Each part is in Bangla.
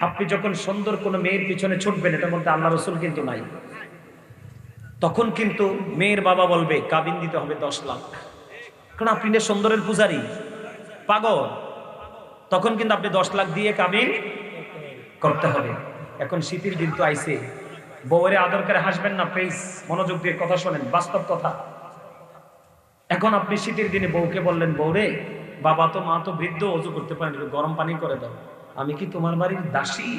আপনি যখন সুন্দর কোনো মেয়ের পিছনে ছুটবেন, এটার মধ্যে আল্লাহ রসুল কিন্তু নাই, তখন কিন্তু মেয়ের বাবা বলবে কাবিন দিতে হবে 10 লাখ, কারণ আপনি না সুন্দরের পূজারি পাগল, তখন কিন্তু আপনি 10 লাখ দিয়ে কাবিন করতে হবে। এখন শীতের দিন তো আইছে, বউরে আদর করে হাসবেন না প্লিজ, মনোযোগ দিয়ে কথা শোনেন, বাস্তব কথা। এখন আপনি শীতের দিনে বউকে বললেন, বউরে বাবা তো মা তো বৃদ্ধ, অজু করতে পারেন, একটু গরম পানি করে দাও, আমি কি তোমার বাড়ির দাসী?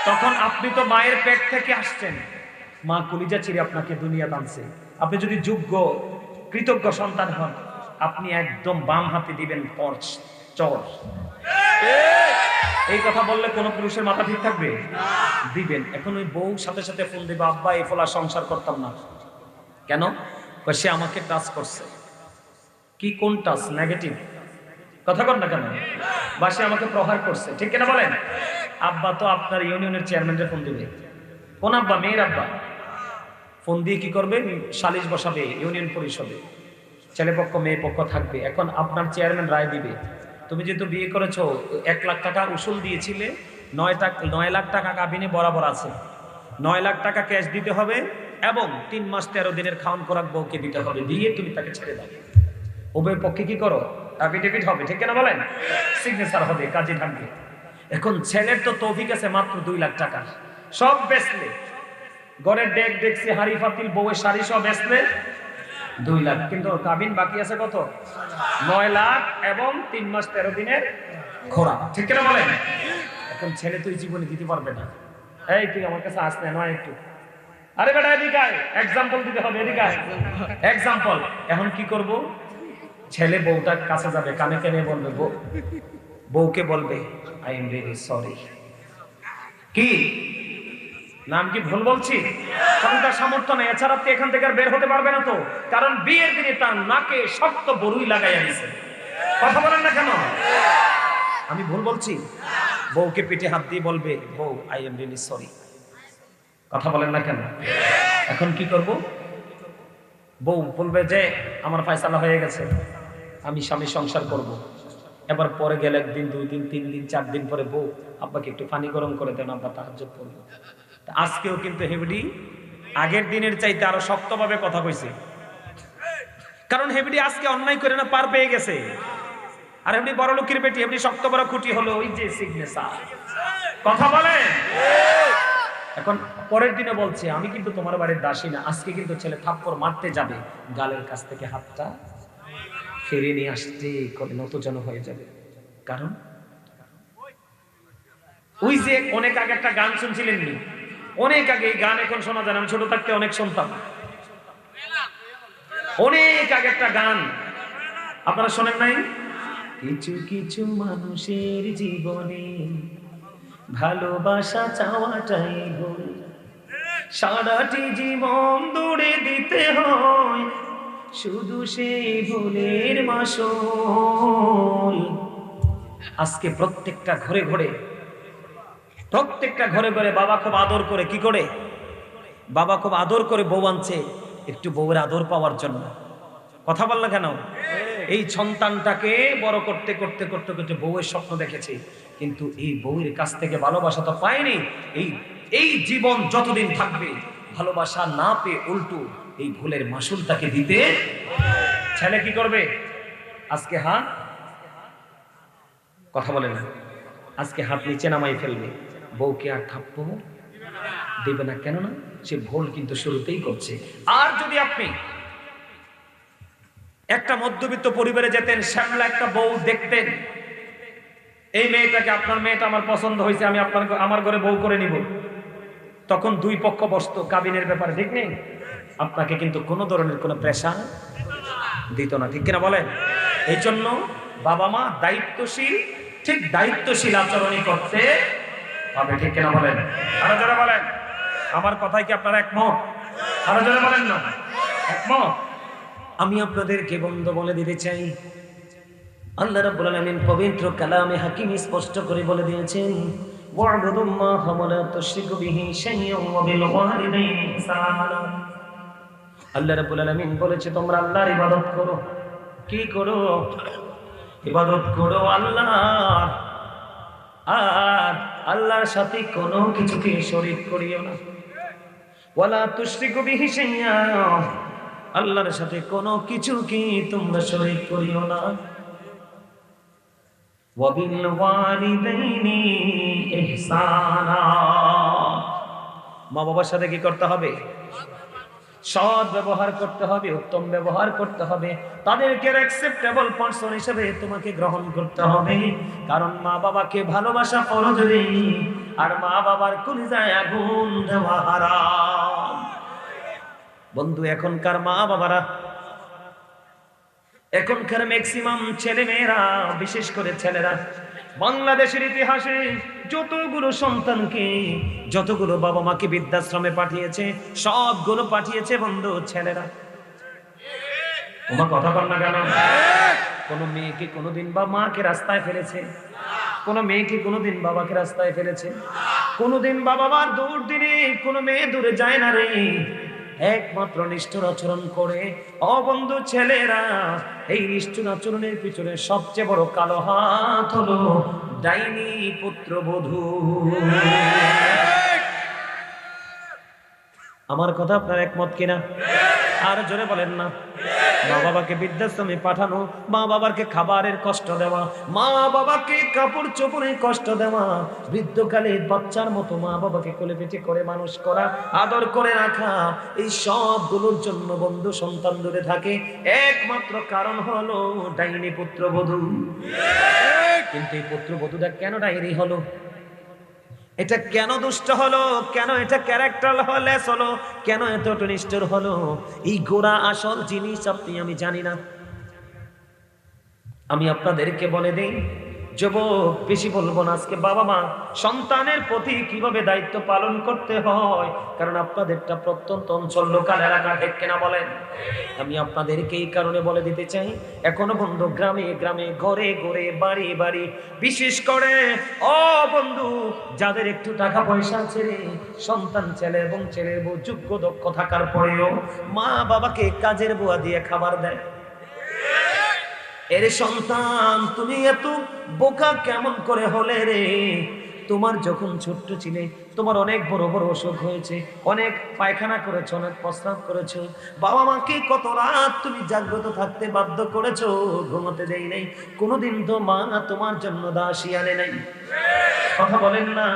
তখন আপনি তো মায়ের পেট থেকে আসছেন, মা কলিজা চিরে আপনাকে দুনিয়া টানছে, আপনি যদি যোগ্য কৃতজ্ঞ সন্তান হন, আপনি একদম বাম হাতে দিবেন টর্চ চর। এই কথা বললে কোন পুরুষের মাথা ঠিক থাকবে? দিবেন। এখন ওই বউ সাথে সাথে ফোন দিবে, আব্বা এই ফলা সংসার করতাম না। কেন? সে আমাকে টাচ করছে। কি কোন টাচ? নেগেটিভ কথা কর না কেন? বা সে আমাকে প্রহার করছে, ঠিক কিনা বলেন? আব্বা তো আপনার ইউনিয়নের চেয়ারম্যানকে ফোন দিবে। কোন আব্বা? মেয়ের আব্বা। ফোন দিয়ে কি করবে? সালিশ বসাবে ইউনিয়ন পরিষদে, ছেলে পক্ষ মেয়ে পক্ষ থাকবে। এখন আপনার চেয়ারম্যান রায় দিবে, তুমি যেহেতু বিয়ে করেছো 1 লাখ টাকা উসুল দিয়েছিলে, 9 লাখ টাকা কাবিনে বরাবর আছে, 9 লাখ টাকা ক্যাশ দিতে হবে এবং 3 মাস 13 দিনের খাওয়ান খোরাক বউকে দিতে হবে, দিয়ে তুমি তাকে ছেড়ে দাও। উভয়ের পক্ষে কি করো? এফিডেভিট হবে, ঠিক কিনা বলেন? সিগনেচার হবে, কাজে থাকবে। এখন ছেলের তো তৌফিক আছে মাত্র 2 লাখ টাকা, সব বেচলে, ঘরের ডেক দেখছি হাড়ি ফাতিল বউয়ের শাড়ি সব বেচলে 2 লাখ, কিন্তু কাবিন বাকি আছে কত? 9 লাখ এবং 3 মাস 13 দিনের খোরাক, ঠিক কিনা বলেন? এখন ছেলে তো এই জীবনে দিতে পারবে না। এই তুই আমার কাছে আস না, নয় একটু, আরে বেটা এদিকে আয়, এক্সাম্পল দিতে হবে, এদিকে আয়, এক্সাম্পল। এখন কি করব? ছেলে বউটার কাছে যাবে, কানে কানে বলবে, বউকে বলবে আই এম ভেরি সরি। কি নাম কি ভুল বলছি? কারণ তার সামর্থ্য নেই, এছাড়া আপনি এখান থেকে আর বের হতে পারবে না তো, কারণ বিয়ের দিনে তার নাকে শক্ত বরুই লাগাইয়া দিছে। কথা বলেন না কেন? আমি ভুল বলছি? বউকে পিঠে হাত দিয়ে বলবে, বউ আই এম রিয়েলি সরি। কথা বলেন না কেন? এখন কি করব? বউ বলবে যে আমার ফয়সালা হয়ে গেছে, আমি স্বামী সংসার করব। এবার পরে গেলে 1 দিন 2 দিন 3 দিন 4 দিন পরে, বউ আব্বাকে একটু পানি গরম করে দেন, আব্বা তাহাজ্জুদ পড়বো। আজকেও কিন্তু হেবডি আগের দিনের চাইতে আরো শক্তভাবে কথা কইছে, কারণ হেবডি আজকে অন্যায় করে না পার পেয়ে গেছে। আর হেবডি বড় লোকের বেটি, হেবডি শক্ত বড় খুঁটি হলো ওই যে সিগনেচার। কথা বলে। এখন পরের দিনে বলছে, আমি কিন্তু তোমার বাড়ির দাসী না, আজকে কিন্তু ছেলে থাপ্পড় মারতে যাবে, গালের কাছ থেকে হাতটা ফিরে নিয়ে আসতে করে নতজন হয়ে যাবে। কারণ ওই যে অনেক আগে একটা গান শুনছিলেন নি? অনেক আগে, এই গান এখন শোনা যায় না, আমি ছোট থাকতে অনেক শুনতাম। অনেক আগে একটা গান আপনারা শোনেন নাই? কিছু কিছু মানুষের জীবনে ভালোবাসা চাওয়াটাই ভুল, সারাটি জীবন দৌড়ে দিতে হয় শুধু সেই ভুলের মাসুল। আজকে প্রত্যেকটা ঘরে ঘরে, প্রত্যেকটা ঘরে ঘরে বাবা খুব আদর করে, কি করে? বাবা খুব আদর করে বউ আনছে একটু বউয়ের আদর পাওয়ার জন্য। কথা বল না কেন? এই সন্তানটাকে বড় করতে করতে করতে করতে বউয়ের স্বপ্ন দেখেছে, কিন্তু এই বউয়ের কাছ থেকে ভালোবাসা তো পায়নি। এই জীবন যতদিন থাকবে ভালোবাসা না পেয়ে উল্টো এই ভুলের মাসুলটাকে দিতে ছেলে কি করবে? আজকে হাত, কথা বলে না, আজকে হাত নিচে নামাই ফেলবে, বউকে আর থাপ্পড় দেবে না। কেননা সে ভুল কিন্তু শুরুতেই করছে। আর যদি আপনি একটা মধ্যবিত্ত পরিবারে যেতেন, শ্যামলা একটা বউ দেখতেন, এই মেয়েটাকে, আপনার মেয়েটা আমার পছন্দ হয়েছে, আমি আমার ঘরে বউ করে নিব, তখন 2 পক্ষ বসতো কাবিনের ব্যাপারে, ঠিক নেই? আপনাকে কিন্তু কোনো ধরনের কোনো প্রেশার দিত না, ঠিক কিনা বলেন? এই জন্য বাবা মা দায়িত্বশীল, ঠিক দায়িত্বশীল আচরণই করতে হবে, ঠিক কিনা বলেন? আরো যারা বলেন, আমার কথায় কি আপনারা একমত? আরো যারা বলেন না একমত? আমি আপনাদেরকে বন্ধ বলে দিতে চাই, আল্লাহ রাব্বুল আলামিন পবিত্র কালামে হাকিম স্পষ্ট করে বলে দিয়েছেন, ওয়া'বুদুল্লাহা ওয়া লা তুশরিকু বিহি শাইয়্যান ওয়া বিল ওয়ালিদাইনি ইহসানা। আল্লাহ রাব্বুল আলামিন বলেছে তোমরা আল্লাহর ইবাদত করো। কি করো? ইবাদত করো আল্লাহর, আল্লাহর সাথে কোনো কিছুকে শরীক করিও না। ওয়ালা তুশরিকু বিহি শাইআ, আল্লাহর সাথে কোনো কিছুকে তোমরা শরীক করিও না। ওয়া বিল ওয়ালিদাইনি ইহসানা, মা বাবার সাথে কি করতে হবে? সৎ ব্যবহার করতে হবে, উত্তম ব্যবহার করতে হবে, তাদেরকে অ্যাকসেপ্টেবল পারসন হিসেবে তোমাকে গ্রহণ করতে হবে। কারণ মা বাবাকে ভালোবাসা ফরজ নেই, আর মা বাবার কলিজায় আগুন দেওয়া হারাম। বন্ধু, এখনকার মা বাবারা, এখনকার ম্যাক্সিমাম ছেলে মেয়েরা, বিশেষ করে ছেলেরা, বাংলাদেশের ইতিহাসে যতগুলো সন্তানকে, যতগুলো বাবা মাকে বৃদ্ধাশ্রমে পাঠিয়েছে, সবগুলো পাঠিয়েছে বন্ধু ছেলেরা। তোমার কথা বল না কেন? কোন মেয়েকে কোনোদিন বা মাকে রাস্তায় ফেলেছে? কোন মেয়েকে কোনোদিন বাবাকে রাস্তায় ফেলেছে? কোনোদিন বাবা মার দূর দিনে কোনো মেয়ে দূরে যায় না রে, একমাত্র নিষ্ঠুর আচরণ করে। ও বন্ধু ছেলেরা, এই নিষ্ঠুর আচরণের পিছনে সবচেয়ে বড় কালো হাত হলো ডাইনি পুত্রবধূ। আমার কথা আপনার একমত কিনা? আর জোরে বলেন না। মা বাবাকে বৃদ্ধাশ্রমে পাঠানো, মা বাবাকে খাবারের কষ্ট দেওয়া, মা বাবাকে কাপড় চোপড়ে কষ্ট দেওয়া, বৃদ্ধকালে বাচ্চার মতো মা বাবাকে কোলে পিঠে করে মানুষ করা, আদর করে রাখা, এই সবগুলোর জন্য বন্ধু সন্তান দূরে থাকে। একমাত্র কারণ হলো ডাইনি পুত্রবধূ। কিন্তু এই পুত্রবধূটা কেন ডাইনি হলো? এটা কেন দুষ্ট হলো? কেন এটা ক্যারেক্টার লেস হলো? কেন এত নিষ্ঠুর হলো? এই গোড়া আসল জিনিস আপনি আমি জানি না। আমি আপনাদেরকে বলে দেই, যুবক বেশি বলবো না আজকে, বাবা মা সন্তানের প্রতি কিভাবে দায়িত্ব পালন করতে হয়, কারণ আপনাদেরটা প্রত্যন্ত অঞ্চল, লোকাল এলাকা, ঠিক কিনা বলেন? আমি আপনাদেরকে এই কারণে বলে দিতে চাই, এখনো বন্ধু গ্রামে গ্রামে, ঘরে ঘরে, বাড়ি বাড়ি, বিশেষ করে ও বন্ধু যাদের একটু টাকা পয়সা আছে রে, সন্তান ছেলে এবং ছেলের বউ যোগ্য দক্ষ থাকার পরেও মা বাবাকে কাজের বুয়া দিয়ে খাবার দেয়। এরে সন্তান, তুমি এত বোকা কেমন করে হলে রে? তোমার যখন ছোট্ট ছিলে, তোমার অনেক বড় বড় অসুখ হয়েছে, অনেক পায়খানা করেছো, অনেক প্রস্রাব করেছো, বাবা মাকে কত রাত তুমি জাগ্রত থাকতে বাধ্য করেছো, ঘুমোতে দেই নাই, কোনোদিন তো মা তোমার জন্য দাসী আনে নাই। কথা বলেন না?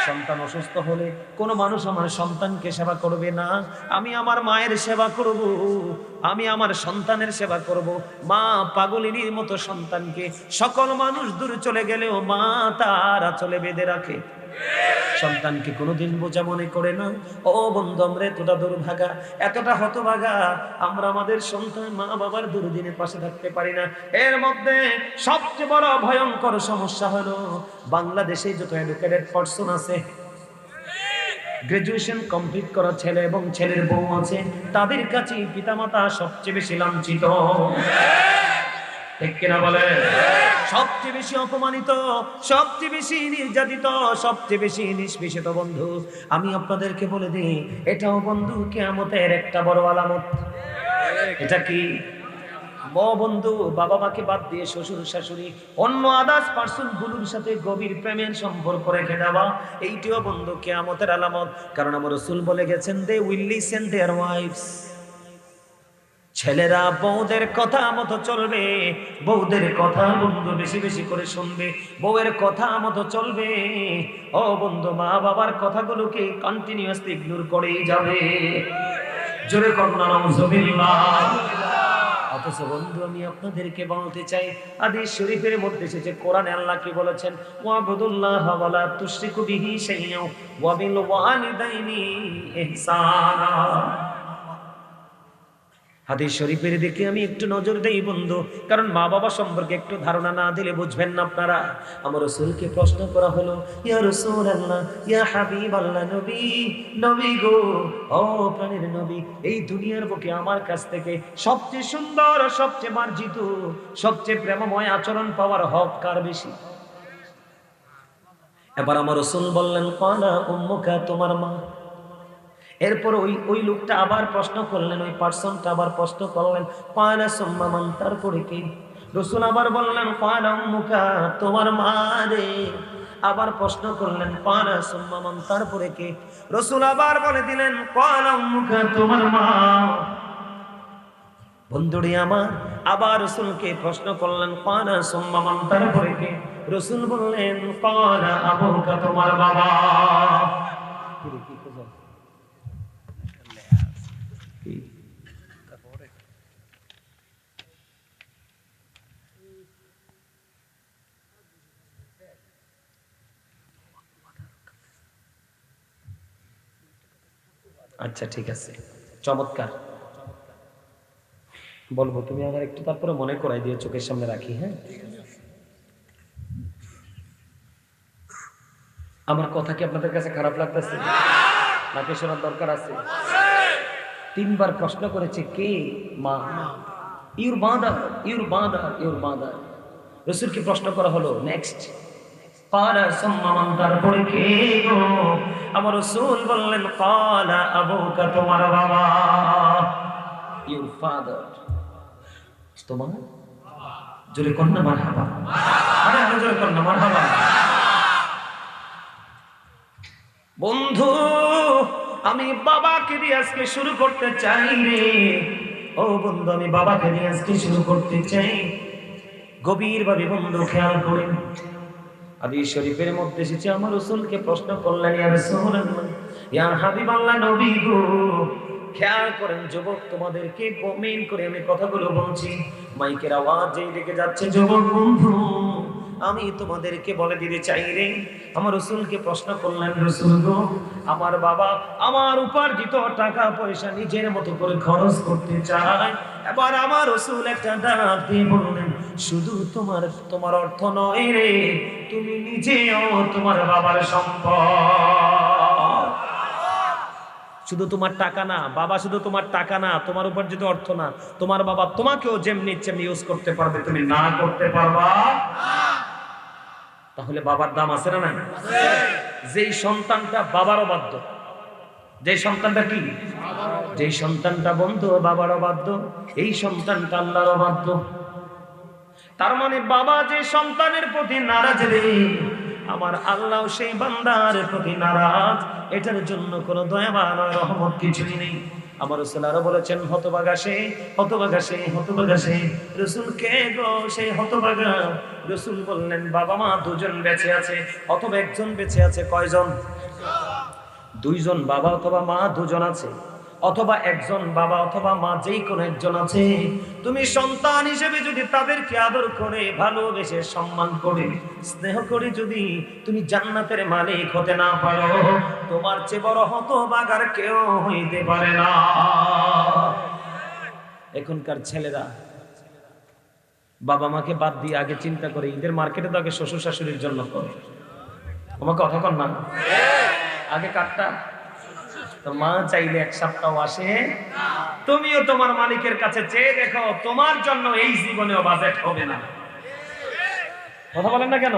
সন্তান অসুস্থ হলে কোনো মানুষ আমার সন্তানকে সেবা করবে না, আমি আমার মায়ের সেবা করব, আমি আমার সন্তানের সেবা করব। মা পাগলিনীর মতো সন্তানকে, সকল মানুষ দূরে চলে গেলেও মা তার আঁচলে বেঁধে রাখে। সন্তানকে কোনোদিন বোঝা মনে করে না। ও বন্ধু, আমরা এতটা দুর্ভাগা, এতটা হতভাগা, আমরা আমাদের সন্তান মা বাবার দুর্দিনে পাশে থাকতে পারি না। এর মধ্যে সবচেয়ে বড় ভয়ঙ্কর সমস্যা হলো, বাংলাদেশে যত এডুকেটেড পারসন আছে, গ্রাজুয়েশন কমপ্লিট করা ছেলে এবং ছেলের বউ আছে, তাদের কাছে পিতামাতা সবচেয়ে বেশি লাঞ্ছিত, ঠিক কিনা বলে? সবচেয়ে বেশি অপমানিত, সবচেয়ে বেশি নির্যাতিত, সবচেয়ে বেশি নিষ্পেষিত। বন্ধু, আমি আপনাদেরকে বলে দিই, এটাও বন্ধু কিয়ামতের একটা বড় আলামত। এটা কি? বন্ধু, বাবা মাকে বাদ দিয়ে শ্বশুর শাশুড়ি, অন্য আদার্স পার্সন গুলোর সাথে গভীর প্রেমের সম্পর্ক রেখে দেওয়া, এইটিও বন্ধু কিয়ামতের আলামত। কারণ আমার রাসূল বলে গেছেন, they will listen their wives, ছেলেরা বউদের কথা মতো চলবে, বউদের কথা বন্ধু বেশি বেশি করে শুনবে, বউয়ের কথা মতো চলবে। ও বন্ধু, মা বাবার কথাগুলোকে কন্টিনিউয়াসলি ইগনোর করেই যাবে। জোরে কন্যা নাউজুবিল্লাহ। অথচ বন্ধু, আমি আপনাদেরকে বলতে চাই, হাদিস শরীফের মধ্যে এসেছে, কোরআনে আল্লাহ কি বলেছেন? ওয়াবুদুল্লাহ ওয়ালা তুশরিকু বিহি শাইআ ওয়া বিল ওয়ালিদাইনি ইহসানা। হাদিস শরীফের দিকে আমি একটু নজর দেই বন্ধু, কারণ মা বাবা সম্পর্কে একটু ধারণা না দিলে বুঝবেন না আপনারা। আমার রাসূলকে প্রশ্ন করা হলো, ইয়া রাসূলুল্লাহ, ইয়া হাবিবাল্লাহ, নবী, নবী গো, ও প্রাণের নবী, এই দুনিয়ার বুকে আমার কাছ থেকে সবচেয়ে সুন্দর, সবচেয়ে মার্জিত, সবচেয়ে প্রেমময় আচরণ পাওয়ার হক কার বেশি? এবার আমার রাসূল বললেন, ক্বালা উম্মুকা, তোমার মা। এরপর ওই লোকটা আবার প্রশ্ন করলেন, ওই পার্সনটা আবার প্রশ্ন করলেন, ক্বালা সুম্মা মান, তারপরে কি? রাসূল আবার বললেন, ক্বালা উম্মুকা, তোমার মা রে। আবার প্রশ্ন করলেন কালা সুম্মা মান, তারপরে কে? রাসূল আবার বলে দিলেন কালা উম্মুকা, তোমার মা। বন্ধুরে আমার, আবার রাসূলকে প্রশ্ন করলেন কালা সুম্মা মান, তারপরে কে? রাসূল বললেন কালা আবুকা, তোমার বাবা। আচ্ছা ঠিক আছে, চমৎকার। বলবো, তুমি আমার একটু তারপরে মনে করাই দিয়ে চোখের সামনে রাখি। হ্যাঁ, আমার কথা কি আপনাদের কাছে খারাপ লাগতেছে নাকি শোনার দরকার আছে? তিনবার প্রশ্ন করেছে কে? মা। Your mother, your mother, your mother. রাসূলকে প্রশ্ন করা হলো নেক্সট কালা সুম্মা মান, তারপরে কে গো? আমার রাসূল বললেন কালা আবুকা, তোমার বাবা। ইউর ফাদার, তোমার। জোরে কন্যা মারহাবা, আরে আরো জোরে কন্যা মারহাবা। বন্ধু, আমি বাবাকে দিয়ে আজকে শুরু করতে চাই রে। ও বন্ধু, আমি বাবাকে দিয়ে আজকে শুরু করতে চাই। গভীরভাবে বন্ধু খেয়াল করেন, হাদিস শরীফের মধ্যে এসেছে আমার রাসূলকে প্রশ্ন করলেন ইয়া রাসূলুল্লাহ, ইয়া হাবিবাল্লাহ, নবী গো। খেয়াল করেন যুবক, তোমাদেরকে কমেন্ট করে আমি কথাগুলো বলছি, মাইকের আওয়াজ যেই দিকে যাচ্ছে যুবক বন্ধু, আমি তোমাদেরকে বলে দিতে চাই রে। আমার রাসূলকে প্রশ্ন করলেন রাসূল গো, আমার বাবা আমার উপার্জিত টাকা পয়সা নিজের মতো করে খরচ করতে চায়। এবার আমার রাসূল একটা ডাক দিয়ে বললেন শুধু তোমার অর্থ নয় রে, তুমি নিজেও তোমার বাবার সম্পদ। শুধু তোমার টাকা না বাবা, শুধু তোমার টাকা না, তোমার উপার্জিত অর্থ না, তোমার বাবা তোমাকেও যেমনি ইচ্ছা ইউজ করতে পারবে, তুমি না করতে পারবা। তাহলে বাবার দাম আছে না নাই? যেই সন্তানটা বাবার অবাধ্য, যে সন্তানটা কি, যে সন্তানটা বন্ধু বাবার অবাধ্য, এই সন্তানটা আল্লাহর অবাধ্য। তার মানে বাবা যে সন্তানের প্রতি নারাজ রে, আমার আল্লাহ সেই বান্দার প্রতি নারাজ। এটার জন্য কোনো দয়া বা রহমত কিছুই নেই। আমার রাসূল আরো বলেছেন হতভাগা সে, হতভাগা সে, হতভাগা সে। রাসূল কে গো সেই হতভাগা? রাসূল বললেন বাবা মা দুজন বেঁচে আছে, অথবা একজন বেঁচে আছে। কয়জন? দুইজন বাবা অথবা মা দুজন আছে, অথবা একজন বাবা অথবা মা, যেই কোনো একজন আছে। তুমি সন্তান হিসেবে যদি তাদেরকে আদর করে, ভালোবেসে, সম্মান করে, স্নেহ করে যদি তুমি জান্নাতের মালিক হতে না পারো, তোমার চেয়ে বড় হতভাগার কেউ হইতে পারে না। এখনকার ছেলেরা বাবা মাকে বাদ দিয়ে আগে চিন্তা করে ঈদের মার্কেটে তো আগে শ্বশুর শাশুড়ির জন্য করে। তোমাকে কথা কর না, আগে কাটটা তো মা চাইলে এক সপ্তাহ আসে। তুমিও তোমার মালিকের কাছে চেয়ে দেখো, তোমার জন্য এই জীবনেও বাজেট হবে না। কথা বলেন না কেন?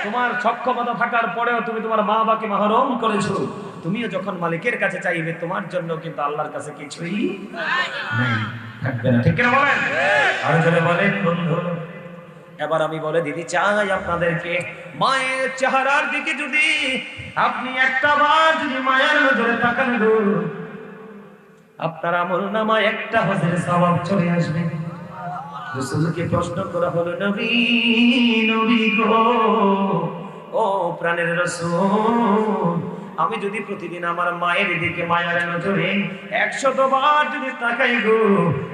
তোমার সক্ষমতা থাকার পরেও তুমি তোমার মা বাবাকে মাহরুম করেছো। তুমিও যখন মালিকের কাছে চাইবে, তোমার জন্য কিন্তু আল্লাহর কাছে কিছুই নাই, থাকবে না। ঠিক কিনা বলেন? আরো জোরে বলেন বন্ধু। এবার আমি বলে দিতে চাই আপনাদেরকে, মায়ের চেহারার দিকে যদি আপনি একটা বার যদি মায়ের নজরে তাকান গো, আপনার আমলনামায় একটা হজের সওয়াব চলে আসবে। রাসূলকে প্রশ্ন করা হলো নবী, নবী গো, ও প্রাণের রাসূল, আমি যদি প্রতিদিন আমার মায়ের দিকে মায়ের নজরে 100 বার যদি তাকাই গো,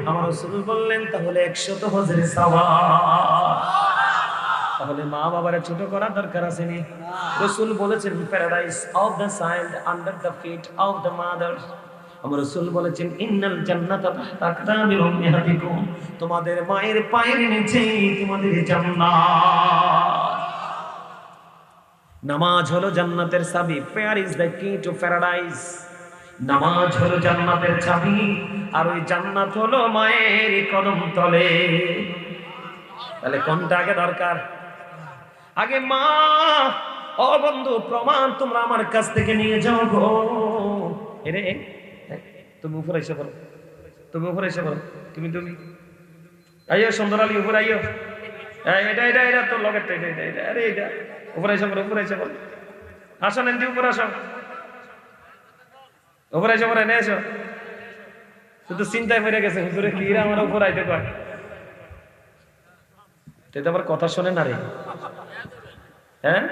আমার রাসূল বললেন তাহলে 100 হজের সওয়াব। তাহলে মা বাবারে ছোট করার দরকার আছে নি? রাসূল বলেছেন paradise of the child under the feet of the mother. আমার রাসূল বলেছেন ইন্নাল জান্নাতা তাহতা আকদামিল উম্মাহাতিকুম, তোমাদের মায়ের পায়ের নিচে তোমাদের জান্নাত। নামাজ হলো জান্নাতের চাবি। প্রেয়ার ইজ দ্য কি টু প্যারাডাইস। নামাজ হলো জান্নাতের চাবি, আর ওই জান্নাত হলো মায়ের কদম তলে। তাহলে কোনটা আগে দরকার? আগে মা। ও বন্ধু, প্রমাণ তোমরা আমার কাছ থেকে নিয়ে যাও গো। এরে তুমি উপরে এসে বলো, তুমি উপরে এসে বলো, তুমি আইয়ো সুন্দর আলী, উপরে আইয়ো। এটা এটা এটা তোর লগেরটা, এটা এটা এটা, আরে এটা উপরে এসে পড়ে, উপরে এসে পড়ে, আসো নেন উপরে আসো, উপরে এসে পড়ে, নে এসো। শুধু চিন্তায় মরে গেছে, হুজুরে কি আমার উপর আইতে কয়, তো আবার কথা শোনে না রে। হ্যাঁ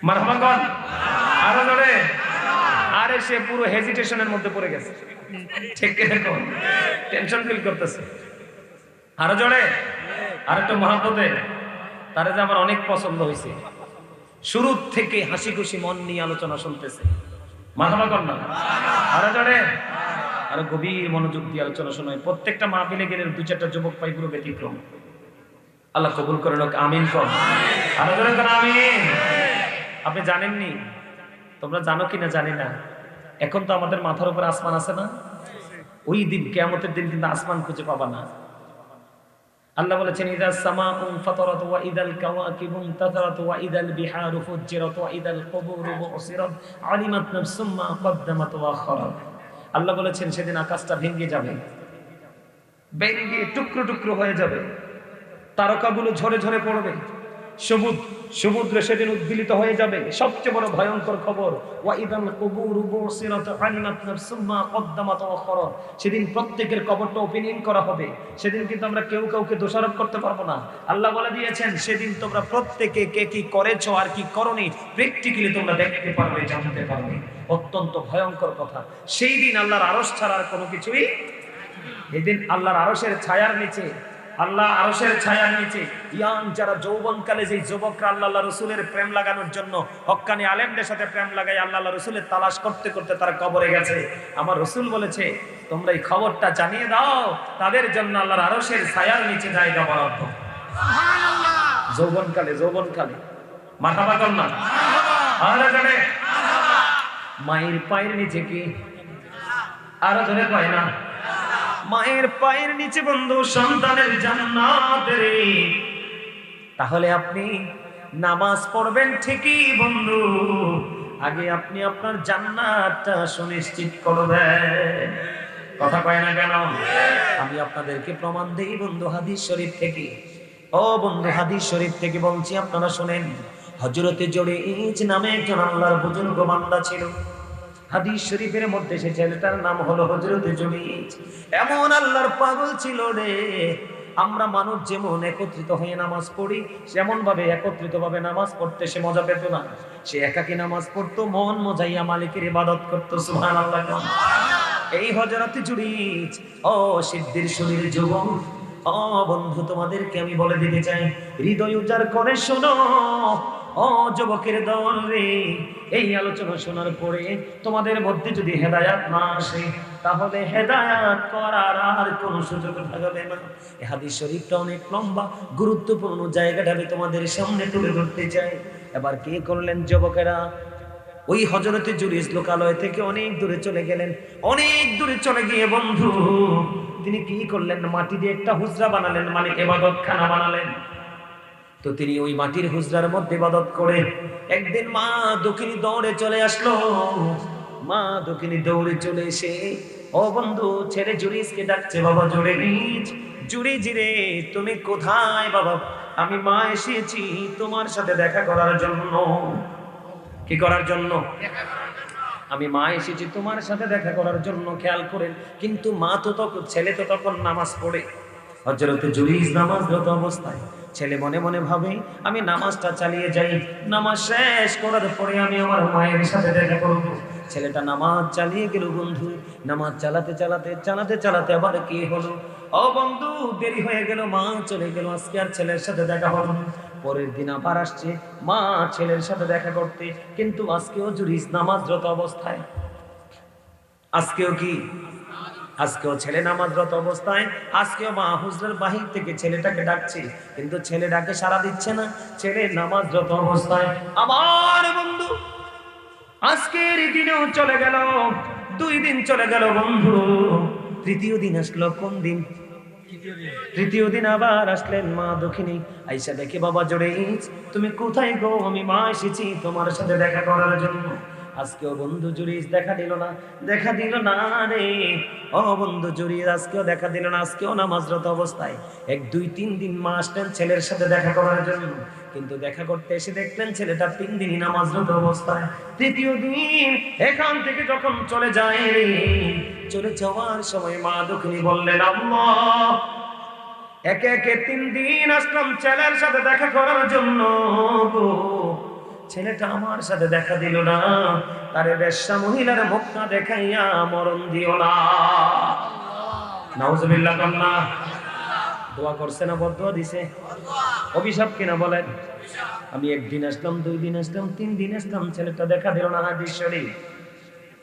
মারহাবা কর আরো জোরে। আরে সে পুরো হেজিটেশনের মধ্যে পড়ে গেছে, ঠিক দেখো, টেনশন ফিল করতেছে। আরো জোরে, আর একটু মহাব্বতে। তারে যে আমার অনেক পছন্দ হয়েছে, শুরু থেকে হাসি খুশি মন নিয়ে আলোচনা শুনতেছে। মারহাবা কর না, আরো জোরে, আরো গভীর মনোযোগ দিয়ে আলোচনা শোনায়। প্রত্যেকটা মাহফিলে গেলে দুই চারটা যুবক পাই পুরো ব্যতিক্রম। আল্লাহ কবুল করে লোক, আমিন কর, আরো জোরে কর আমিন। আপনি জানেননি, তোমরা জানো কিনা জানি না, এখন তো আমাদের মাথার উপর আসমান আছে না, ওই দিন কিয়ামতের দিন কিন্তু আসমান খুঁজে পাবা না। আল্লাহ বলেছেন ইদাস সামাউ ফাতারাত ওয়া ইদাল কাওয়াকিবু ইনতাসারাত ওয়া ইদাল বিহারু ফুজ্জিরাত ওয়া ইদাল কুবুরু বুসিরাত আলিমাত নাফসুম মা কদ্দামাত ওয়া আখারাত। আল্লাহ বলেছেন সেদিন আকাশটা ভেঙে যাবে, ভেঙে টুকরো টুকরো হয়ে যাবে, তারকাগুলো ঝরে ঝরে পড়বে, সমুদ্র সেদিন উদ্বেলিত হয়ে যাবে। সবচেয়ে বড় ভয়ঙ্কর খবর, ওয়া ইদাল কুবুরু বুসিরাত আলিমাত নাফসুম মা কদ্দামাত ওয়া আখারাত। সেদিন প্রত্যেকের কবরটা ওপেনিং করা হবে। সেদিন কিন্তু আমরা কেউ কাউকে দোষারোপ করতে পারবো না। আল্লাহ বলে দিয়েছেন সেদিন তোমরা প্রত্যেকে কে কি করেছো আর কি করনি প্র্যাকটিক্যালি তোমরা দেখতে পারবে, জানতে পারবে। অত্যন্ত ভয়ঙ্কর কথা। সেই দিন আল্লাহর আরশ ছাড়া আর কোনো কিছুই, এদিন আল্লাহর আরশের ছায়ার নিচে, আল্লাহ আরশের ছায়ার নিচে ইয়াং যারা যৌবনকালে যে যুবকরা আল্লাহ রসুলের প্রেম লাগানোর জন্য হক্কানি আলেমদের সাথে প্রেম লাগাই আল্লাহ রসুলের তালাশ করতে করতে তারা কবরে গেছে, আমার রসুল বলেছে তোমরা এই খবরটা জানিয়ে দাও, তাদের জন্য আল্লাহর আরশের ছায়ার নিচে জায়গা বরাদ্দ। যৌবনকালে, যৌবনকালে মাথাবা কর না, আরো জানে মায়ের পায়ের নিচে কি, আরো জনে পায় না, মায়ের পায়ের নিচে বন্ধু সন্তানের জান্নাত রে। তাহলে আপনি নামাজ পড়বেন ঠিকই বন্ধু, আগে আপনি আপনার জান্নাতটা সুনিশ্চিত করবেন। কথা কয় না কেন? আমি আপনাদেরকে প্রমাণ দেই বন্ধু হাদিস শরীফ থেকে। ও বন্ধু হাদিস শরীফ থেকে বলছি, আপনারা শুনেন। হযরতে জুরাইজ নামে একজন আল্লাহর বুজুর্গ বান্দা ছিল। হাদিস শরীফের মধ্যে সে ছেলেটার নাম হলো হযরতে জুরাইজ। এমন আল্লাহর পাগল ছিল রে। আমরা মানুষ যেমন একত্রিত হয়ে নামাজ পড়ি, সেমন ভাবে একত্রিত ভাবে নামাজ পড়তে সে মজা পেত না। সে একাকী নামাজ পড়তো, মন মজাইয়া মালিকের ইবাদত করতো। সুবহানাল্লাহ। এই হযরতে জুরাইজ, ও সিদ্ধির শরীর যুবক, ও বন্ধু তোমাদেরকে আমি বলে দিতে চাই, হৃদয় উজাড় করে শোনো। ও যুবকের দল রে, এই আলোচনা শোনার পরে তোমাদের মধ্যে যদি হেদায়াত না আসে, তাহলে হেদায়াত করার আর কোনো সুযোগ থাকবে না। এই হাদিস শরীফটা অনেক লম্বা, গুরুত্বপূর্ণ জায়গাটা আমি তোমাদের সামনে তুলে ধরতে চাই। এবার কি করলেন যুবকেরা? ওই হযরতে জুরাইজ লোকালয় থেকে অনেক দূরে চলে গেলেন। অনেক দূরে চলে গিয়ে বন্ধু তিনি কি করলেন? মাটি দিয়ে একটা হুজরা বানালেন, মানে ইবাদতখানা বানালেন। তো তিনি ওই মাটির হুজরার মধ্যে ইবাদত করে একদিন মা দক্ষিণী দৌড়ে চলে আসলো। মা দক্ষিণী দৌড়ে চলে এসে, ও বন্ধু ছেলে জুরাইজকে ডাকছে, বাবা জুরাইজ, জুরাইজ রে তুমি কোথায় বাবা? আমি মা এসেছি তোমার সাথে দেখা করার জন্য। কি করার জন্য? আমি মা এসেছি তোমার সাথে দেখা করার জন্য। খেয়াল করেন, কিন্তু মা তো তখন, ছেলে তো তখন নামাজ পড়ে। হযরতে জুরাইজ নামাজরত অবস্থায়, ছেলে মনে মনে ভাবে আমি নামাজটা চালিয়ে যাই, নামাজ শেষ করার পরে আমি আমার মায়ের সাথে দেখা করব। ছেলেটা নামাজ চালিয়ে গেল বন্ধু। নামাজ চালাতে চালাতে চালাতে চালাতে আবার কি হলো? ও বন্ধু দেরি হয়ে গেল, মা চলে গেল। আজকে আর ছেলের সাথে দেখা হলো না। পরের দিন আবার আসছে মা ছেলের সাথে দেখা করতে, কিন্তু আজকেও জুরাইজ নামাজরত অবস্থায়। আজকেও ছেলে নামাজরত অবস্থায়। আজকেও মা হুজরার বাহির থেকে ছেলেটাকে ডাকছে, কিন্তু ছেলে ডাকে সাড়া দিচ্ছে না। ছেলে নামাজরত অবস্থায়। আমার বন্ধু আজকের দিনেও চলে গেল, 2 দিন চলে গেল বন্ধু। তৃতীয় দিন আসলো। কোন দিন? তৃতীয় দিন আবার আসলেন মা দক্ষিণী। আইসা দেখে, বাবা জুরাইজ তুমি কোথায় গো? আমি মা এসেছি তোমার সাথে দেখা করার জন্য। আজকেও বন্ধু জুরিস দেখা দিল না, দেখা দিল না রে। ও বন্ধু জুরিস আজকেও দেখা দিল না, আজকেও নামাজরত অবস্থায় 1-2-3 দিন মা আসলেন ছেলের সাথে দেখা করার জন্য, কিন্তু দেখা করতে এসে দেখলেন ছেলেটা 3 দিনই নামাজরত অবস্থায়। তৃতীয় দিন এখান থেকে যখন চলে যায় রে, চলে যাওয়ার সময় মা দুঃখিনী বললেন, আল্লাহ একে একে 3 দিন আসলাম ছেলের সাথে দেখা করার জন্য, ছেলেটা আমার সাথে দেখা দিল না, তারে বেশ্যা মহিলার মুখটা দেখাইয়া মরণ দিও না। নাউজুবিল্লাহ কান্না। দোয়া করছে না বদদোয়া দিছে? অভিশাপ কিনা বলেন? আমি 1 দিন আসলাম, 2 দিন আসলাম, 3 দিন আসলাম, ছেলেটা দেখা দিল না। হাদিস শরীফ।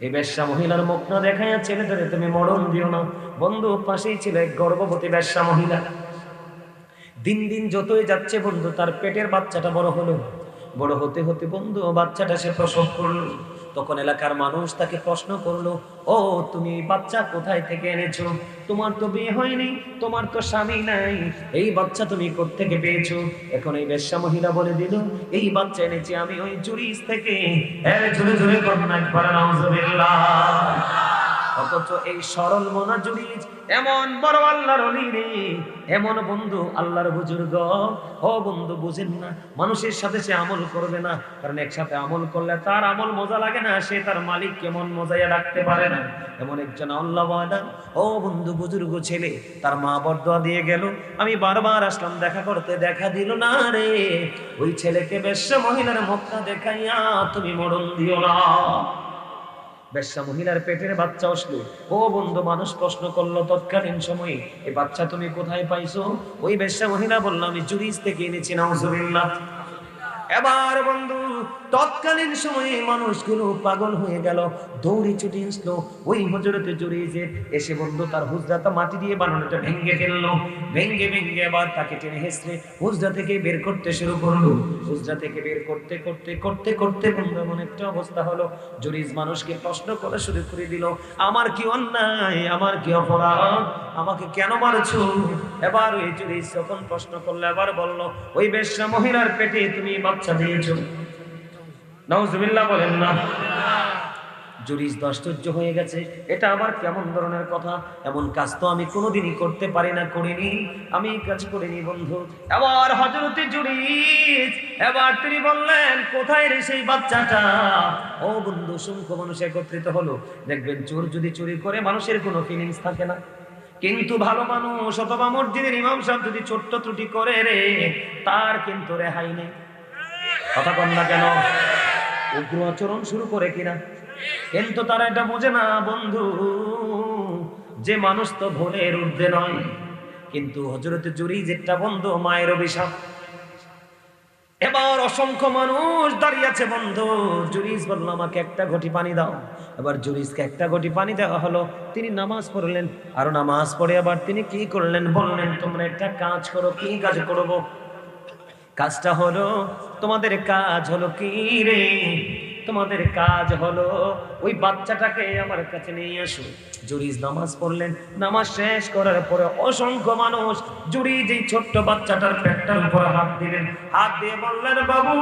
এই বেশ্যা মহিলার মুখ না দেখাইয়া ছেলেটারে তুমি মরণ দিও না। বন্ধু পাশেই ছিল এক গর্ভবতী বেশ্যা মহিলা। দিন দিন যতই যাচ্ছে বন্ধু তার পেটের বাচ্চাটা বড় হলো, বড় হতে হতে বন্ধু বাচ্চাটা সে প্রসব করলো। তখন এলাকার মানুষ তাকে প্রশ্ন করলো, ও তুমি বাচ্চা কোথায় থেকে এনেছো? তোমার তো বিয়ে হয়নি, তোমার তো স্বামী নাই, এই বাচ্চা তুমি কোত্থেকে পেয়েছো? এখন এই বেশ্যা মহিলা বলে দিল, এই বাচ্চা এনেছি আমি ওই জুরিস থেকে। জোরে জোরে করুন একবার নাউজুবিল্লাহ। অথচ এই সরল মনা জুরিস এমন বড় আল্লাহর ওলি রে, এমন বন্ধু আল্লাহর বুজুর্গ। ও বন্ধু বুঝেন না, মানুষের সাথে সে আমল করবে না, কারণ একসাথে আমল করলে তার আমল মজা লাগে না, সে তার মালিক কেমন মজাইয়া রাখতে পারে না। এমন একজন আল্লাহওয়ালা ও বন্ধু বুজুর্গ ছেলে, তার মা বরদোয়া দিয়ে গেল, আমি বারবার আসলাম দেখা করতে, দেখা দিল না রে। ওই ছেলেকে বেশ্যা মহিলার মুখটা দেখাইয়া তুমি মরণ দিও না। বেশ্যা মহিলার পেটের বাচ্চা আসলো। ও বন্ধু মানুষ প্রশ্ন করলো তৎকালীন সময়ে, এই বাচ্চা তুমি কোথায় পাইছো? ওই বেশ্যা মহিলা বলল, আমি জুরিস থেকে এনেছি। নাউজুবিল্লাহ। এবার বন্ধু তৎকালীন সময়ে মানুষগুলো পাগল হয়ে গেল, দৌড়ে ছুটে আসলো ওই হুজরাতে জুরিজে। এসে বন্ধু তার হুজরাটা মাটি দিয়ে বানানোটা ভেঙে ফেললো, ভেঙে ভেঙে আবার তাকে টেনে হেসড়ে হুজরা থেকে বের করতে শুরু করলো। হুজরা থেকে বের করতে করতে করতে করতে বন্ধু এমন একটা অবস্থা হলো, জুরিজ মানুষকে প্রশ্ন করা শুরু করে দিল, আমার কি অন্যায়, আমার কি অপরাধ, আমাকে কেন মারছো? এবার ওই জুরিজ যখন প্রশ্ন করলো, এবার বলল, ওই বেশ্যা মহিলার পেটে তুমি বাচ্চা দিয়েছো। নাউজুবিল্লাহ বলেন না। জুরিস আশ্চর্য হয়ে গেছে, এটা আবার কেমন ধরনের কথা, এমন কাজ তো আমি কোনোদিনই করতে পারি না, করিনি, আমি এই কাজ করিনি বন্ধু। এবার হযরতে জুরিস এবার তিনি বললেন, কোথায় রে সেই বাচ্চাটা? ও বন্ধু অসংখ্য মানুষ একত্রিত হলো। দেখবেন চোর যদি চুরি করে মানুষের কোনো ফিলিংস থাকে না, কিন্তু ভালো মানুষ অথবা মসজিদের ইমাম সাহেব যদি ছোট্ট ত্রুটি করে রে, তার কিন্তু রেহাই নেই। কথা কন না কেন? উগ্র আচরণ শুরু করে কিনা, কিন্তু তারা এটা বোঝে না বন্ধু, যে মানুষ তো ভুলের ঊর্ধ্বে নয়। কিন্তু হযরতে জুরিজ একটা বন্ধু মায়ের অভিশাপ। এবার অসংখ্য মানুষ দাঁড়িয়ে আছে বন্ধু। জুরিজ বলল, আমাকে একটা ঘটি পানি দাও। এবার জুরিজকে একটা ঘটি পানি দেওয়া হলো। তিনি নামাজ পড়লেন, আর নামাজ পড়ে আবার তিনি কি করলেন বললেন, তোমরা একটা কাজ করো। কি কাজ করবো? কাজটা হলো, তোমাদের কাজ হলো কি রে? তোমাদের কাজ হলো ওই বাচ্চাটাকে আমার কাছে নিয়ে আসো। জুরিজ নামাজ পড়লেন, নামাজ শেষ করার পরে অসংখ্য মানুষ জুরিজ এই ছোট্ট বাচ্চাটার পেটটার উপর হাত দিলেন, হাত দিয়ে বললেন, বাবু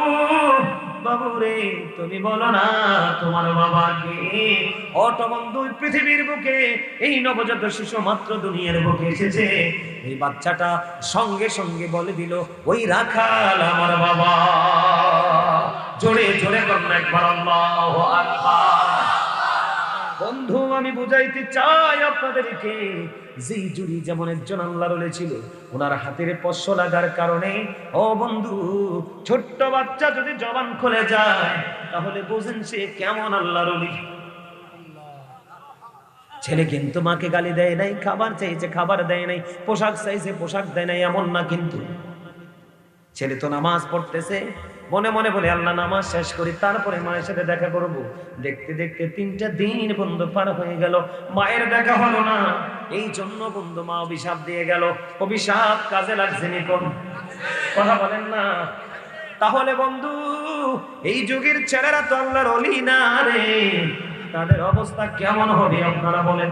বাবু রে, তুমি বলো না তোমার বাবা কে? অটো বন্ধু পৃথিবীর বুকে এই নবজাত শিশু মাত্র দুনিয়ার বুকে এসেছে, এই বাচ্চাটা সঙ্গে সঙ্গে বলে দিল, ওই রাখাল আমার বাবা। জোরে জোরে করুন একবার আল্লাহু আকবার। বন্ধু আমি বুঝাইতে চাই আপনাদেরকে, যে জুরি যেমন একজন আল্লাহর ওলি ছিল, ওনার হাতের স্পর্শ লাগার কারণে ও বন্ধু ছোট্ট বাচ্চা যদি জবান খুলে যায়, তাহলে বুঝেন সে কেমন আল্লাহর ওলি। ছেলে কিন্তু মাকে গালি দেয় নাই, খাবার চাইছে খাবার দেয় নাই, পোশাক চাইছে পোশাক দেয় নাই, এমন না। কিন্তু ছেলে তো নামাজ পড়তেছে, মনে মনে বলে, আল্লাহ নামাজ শেষ করি, তারপরে মায়ের সাথে দেখা করব। দেখতে দেখতে 3টা দিন বন্ধু পার হয়ে গেল, মায়ের দেখা হলো না। এই জন্য বন্ধু মা অভিশাপ দিয়ে গেল। অভিশাপ কাজে লাগছে নি? কোন কথা বলেন না? তাহলে বন্ধু এই যুগের ছেলেরা তো আল্লাহর ওলি না রে, তাদের অবস্থা কেমন হবে আপনারা বলেন?